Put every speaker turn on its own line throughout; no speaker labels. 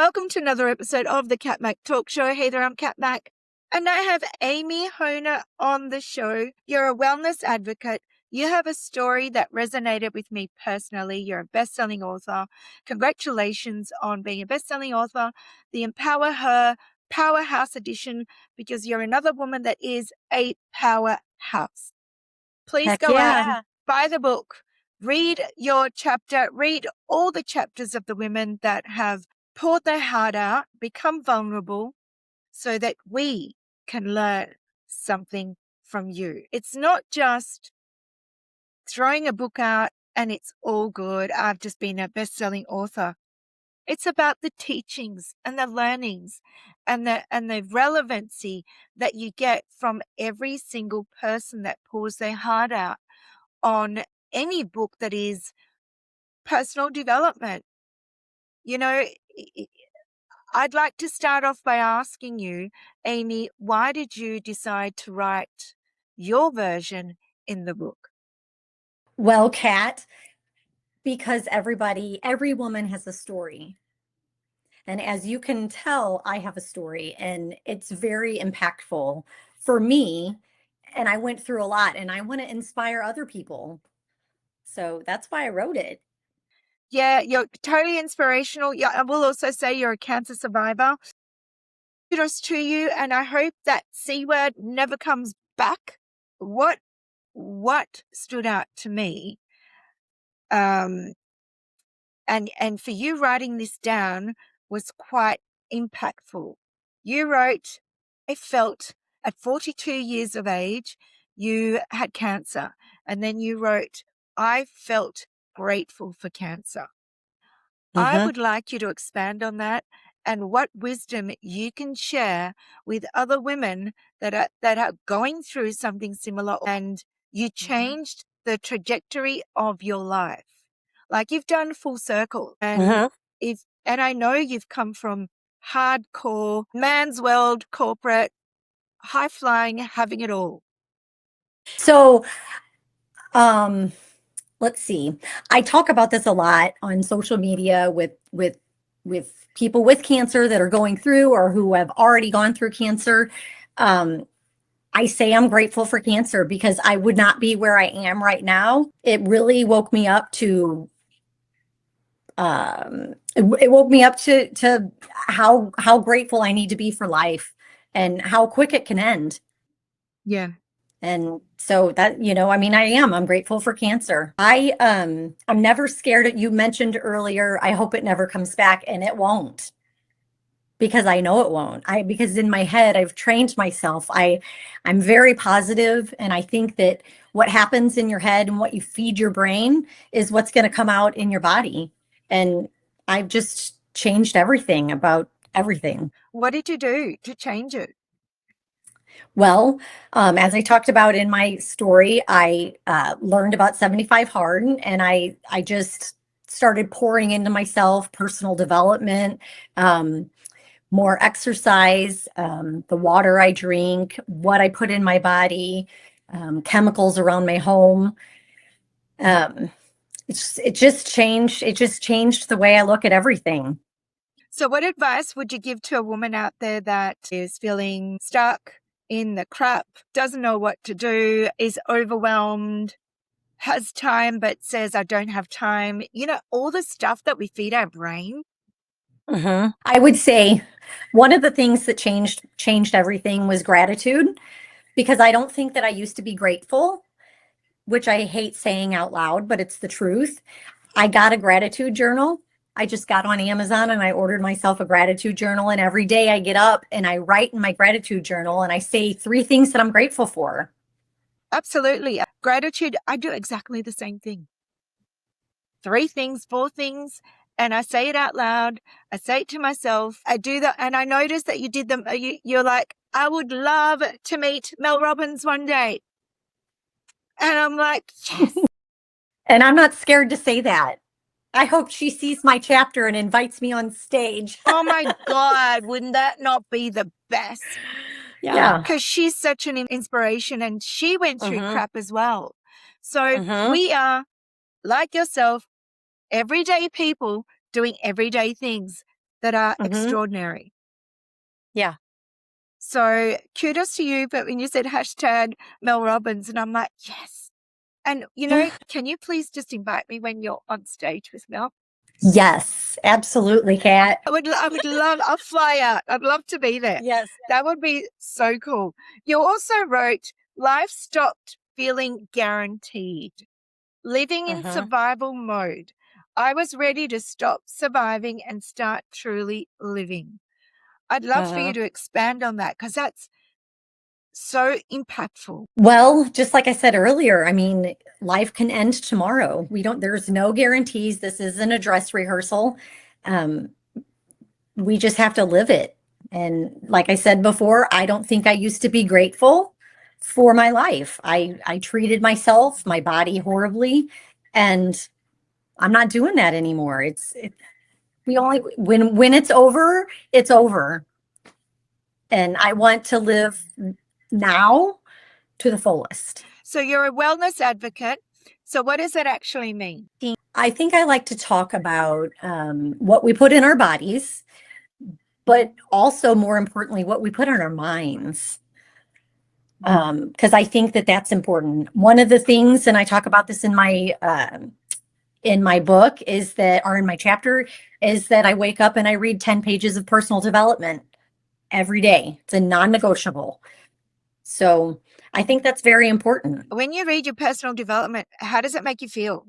Welcome to another episode of the Kat Mak Talk Show. Hey there, I'm Kat Mak, and I have Amy Honer on the show. You're a wellness advocate. You have a story that resonated with me personally. You're a best-selling author. Congratulations on being a best-selling author. The Empower Her Powerhouse Edition, because you're another woman that is a powerhouse. Please
Heck
go out
yeah.
and buy the book. Read your chapter. Read all the chapters of the women that have poured their heart out, become vulnerable, so that we can learn something from you. It's not just throwing a book out and it's all good. I've just been a best-selling author. It's about the teachings and the learnings and the relevancy that you get from every single person that pours their heart out on any book that is personal development. You know, I'd like to start off by asking you, Amy, why did you decide to write your version in the book?
Well, Kat, because every woman has a story. And as you can tell, I have a story and it's very impactful for me. And I went through a lot and I want to inspire other people. So that's why I wrote it.
Yeah, you're totally inspirational. Yeah, I will also say you're a cancer survivor. Kudos to you, and I hope that C word never comes back. What stood out to me, and for you writing this down was quite impactful. You wrote, I felt at 42 years of age, you had cancer. And then you wrote, I felt grateful for cancer. I would like you to expand on that and what wisdom you can share with other women that are going through something similar, and you changed the trajectory of your life. Like you've done full circle. And I know you've come from hardcore man's world, corporate, high flying, having it all.
So, um, let's see. I talk about this a lot on social media with people with cancer that are going through or who have already gone through cancer. I say I'm grateful for cancer because I would not be where I am right now. It really woke me up to it woke me up to how grateful I need to be for life and how quick it can end.
Yeah.
And so that, I mean, I'm grateful for cancer. I'm never scared. You mentioned earlier, I hope it never comes back, and it won't. Because I know it won't. Because in my head I've trained myself. I'm very positive, and I think that what happens in your head and what you feed your brain is what's going to come out in your body. And I've just changed everything about everything.
What did you do to change it?
Well, as I talked about in my story, I learned about 75 hard, and I just started pouring into myself, personal development, more exercise, the water I drink, what I put in my body, chemicals around my home. Um, it just changed. It just changed the way I look at everything.
So what advice would you give to a woman out there that is feeling stuck in the crap, doesn't know what to do, is overwhelmed, has time but says, I don't have time? You know, all the stuff that we feed our brain.
I would say one of the things that changed everything was gratitude, because I don't think that I used to be grateful, which I hate saying out loud, but it's the truth. I got a gratitude journal. I just got on Amazon and I ordered myself a gratitude journal. And every day I get up and I write in my gratitude journal and I say 3 things that I'm grateful for.
Absolutely. Gratitude, I do exactly the same thing. 3 things, 4 things, and I say it out loud. I say it to myself. I do that, and I notice that you did them. You're like, I would love to meet Mel Robbins one day. And I'm like, yes.
And I'm not scared to say that. I hope she sees my chapter and invites me on stage.
Oh my God, wouldn't that not be the best?
Yeah.
Because she's such an inspiration, and she went through crap as well. So we are, like yourself, everyday people doing everyday things. that are
Mhm.
extraordinary.
Yeah.
So kudos to you. But when you said hashtag Mel Robbins, and I'm like, yes. And, can you please just invite me when you're on stage with Mel?
Yes, absolutely, Kat.
I would love, I'll fly out. I'd love to be there.
Yes.
That would be so cool. You also wrote, life stopped feeling guaranteed. Living in survival mode. I was ready to stop surviving and start truly living. I'd love for you to expand on that because that's so impactful.
Well, just like I said earlier, I mean, life can end tomorrow. There's no guarantees. This isn't a dress rehearsal. Um, we just have to live it. And like I said before, I don't think I used to be grateful for my life. I treated myself, my body horribly, and I'm not doing that anymore. We only when it's over, it's over. And I want to live now to the fullest.
So you're a wellness advocate. So what does that actually mean?
I think I like to talk about what we put in our bodies, but also more importantly, what we put in our minds. Because I think that that's important. One of the things, and I talk about this in my book, or in my chapter, is that I wake up and I read 10 pages of personal development every day. It's a non-negotiable. So I think that's very important.
When you read your personal development, how does it make you feel?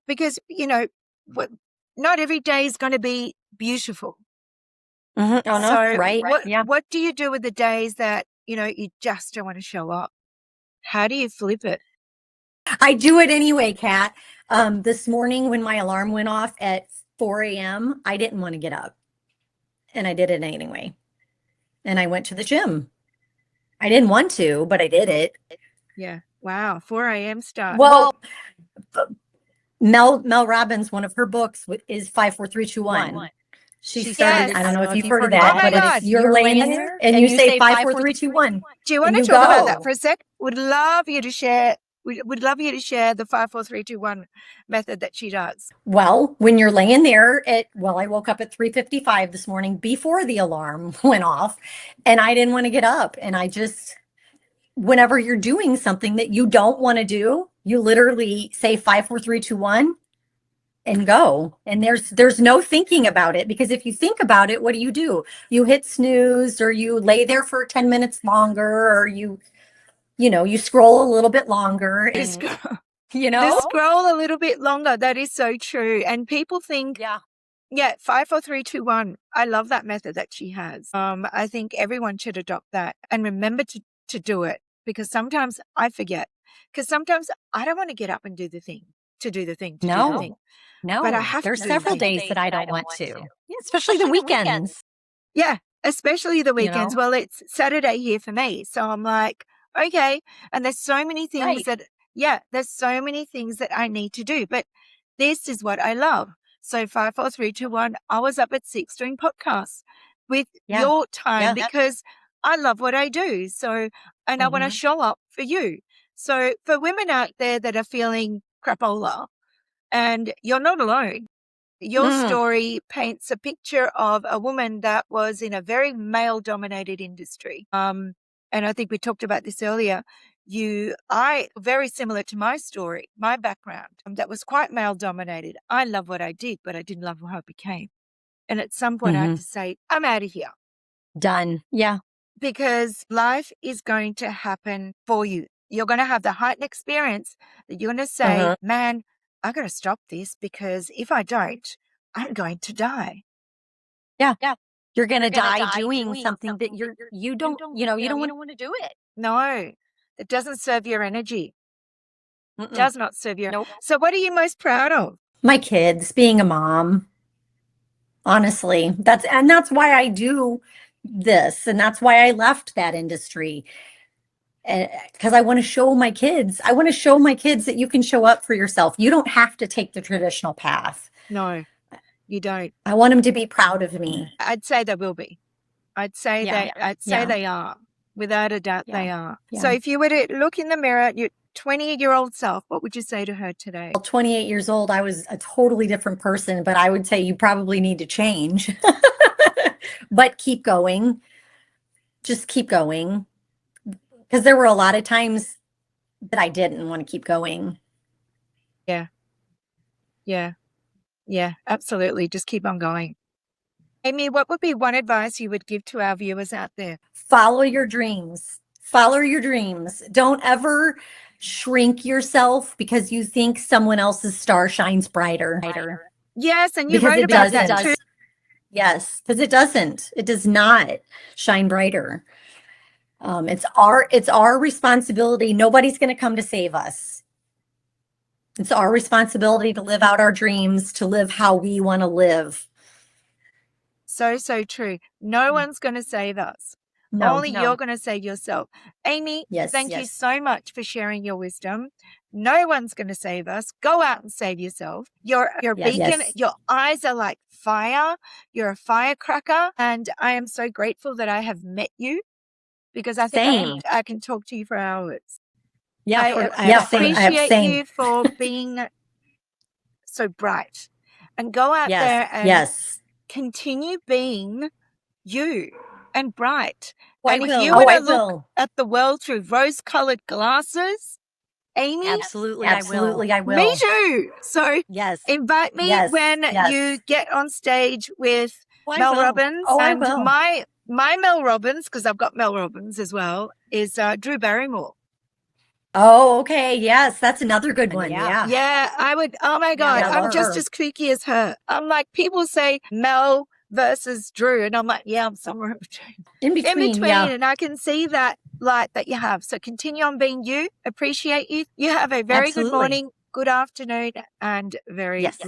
Because, not every day is going to be beautiful.
Oh, no,
So
right? Yeah.
what do you do with the days that, you just don't want to show up? How do you flip it?
I do it anyway, Kat. This morning when my alarm went off at 4 a.m., I didn't want to get up. And I did it anyway. And I went to the gym. I didn't want to, but I did it.
Yeah. Wow. 4 a.m. start.
Well, Mel Robbins, one of her books is 5, 4, 3, 2, 1. She started,
Yes.
I don't know if you've heard of that,
Oh my
but
God.
it's you're laying there and you say 5, 4, 3, 2, 1.
Do you want to
and you
talk about that
go.
for a sec? Would love you to share. Would love you to share the 5, 4, 3, 2, 1 method that she does.
Well, when you're laying there I woke up at 3:55 this morning before the alarm went off, and I didn't want to get up. And whenever you're doing something that you don't want to do, you literally say 5, 4, 3, 2, 1 and go. And there's no thinking about it, because if you think about it, what do? You hit snooze, or you lay there for 10 minutes longer, or you scroll a little bit longer, and
Scroll a little bit longer. That is so true. And people think, yeah, 5, 4, 3, 2, 1. I love that method that she has. I think everyone should adopt that and remember to do it, because sometimes I forget. Because sometimes I don't want to get up and do the thing.
No,
but I have
there's
to.
several days that I don't want to. Yeah, especially the weekends.
Yeah, especially the weekends. Well, it's Saturday here for me. So I'm like, okay. And there's so many things there's so many things that I need to do. But this is what I love. So 5, 4, 3, 2, 1. I was up at 6 doing podcasts with your time because I love what I do. So, and I want to show up for you. So for women out there that are feeling crapola, and you're not alone. Your story paints a picture of a woman that was in a very male-dominated industry. And I think we talked about this earlier. Very similar to my story, my background, that was quite male-dominated. I love what I did, but I didn't love how I became. And at some point, I had to say, I'm out of here.
Done. Yeah.
Because life is going to happen for you. You're going to have the heightened experience that you're going to say, man, I got to stop this, because if I don't, I'm going to die.
Yeah. You're going to die doing something that you don't want to do it.
No, it doesn't serve your energy. Does not serve your. Nope. So what are you most proud of?
My kids, being a mom. Honestly, that's why I do this, and that's why I left that industry. Because I want to show my kids. I want to show my kids that you can show up for yourself. You don't have to take the traditional path.
No, you don't.
I want them to be proud of me.
I'd say they will be. I'd say they are. Without a doubt, they are. Yeah. So if you were to look in the mirror at your 20-year-old self, what would you say to her today?
28 years old, I was a totally different person, but I would say you probably need to change. but keep going. Just keep going. Because there were a lot of times that I didn't want to keep going.
Yeah. Yeah. Yeah. Absolutely. Just keep on going. Amy, what would be one advice you would give to our viewers out there?
Follow your dreams. Follow your dreams. Don't ever shrink yourself because you think someone else's star shines brighter.
Yes, and you
Because
wrote
it
about that
doesn't.
too.
Yes, because it doesn't. It does not shine brighter. It's our responsibility. Nobody's going to come to save us. It's our responsibility to live out our dreams, to live how we want to live.
So, so true. No one's going to save us. Only you're going to save yourself. Amy,
Yes,
thank you
yes.
so much for sharing your wisdom. No one's going to save us. Go out and save yourself. You're
Yes,
beacon.
yes.
Your eyes are like fire. You're a firecracker. And I am so grateful that I have met you because I think
Same.
I can talk to you for hours.
Yeah,
I appreciate you for being so bright. And go out there and continue being you and bright. And if you were to look at the world through rose-colored glasses, Amy,
Absolutely, I will.
Me too. So
Yes.
invite me when you get on stage with Mel Robbins. And my Mel Robbins, because I've got Mel Robbins as well, is Drew Barrymore.
Oh, okay. Yes, that's another good one. Yeah.
Yeah, I would. Oh my God,
Yeah, I
I'm
love
just
her.
as kooky as her. I'm like, people say Mel versus Drew, and I'm like, yeah, I'm somewhere in between.
In between, yeah.
And I can see that light that you have. So continue on being you. Appreciate you. You have a very good morning, good afternoon, and very good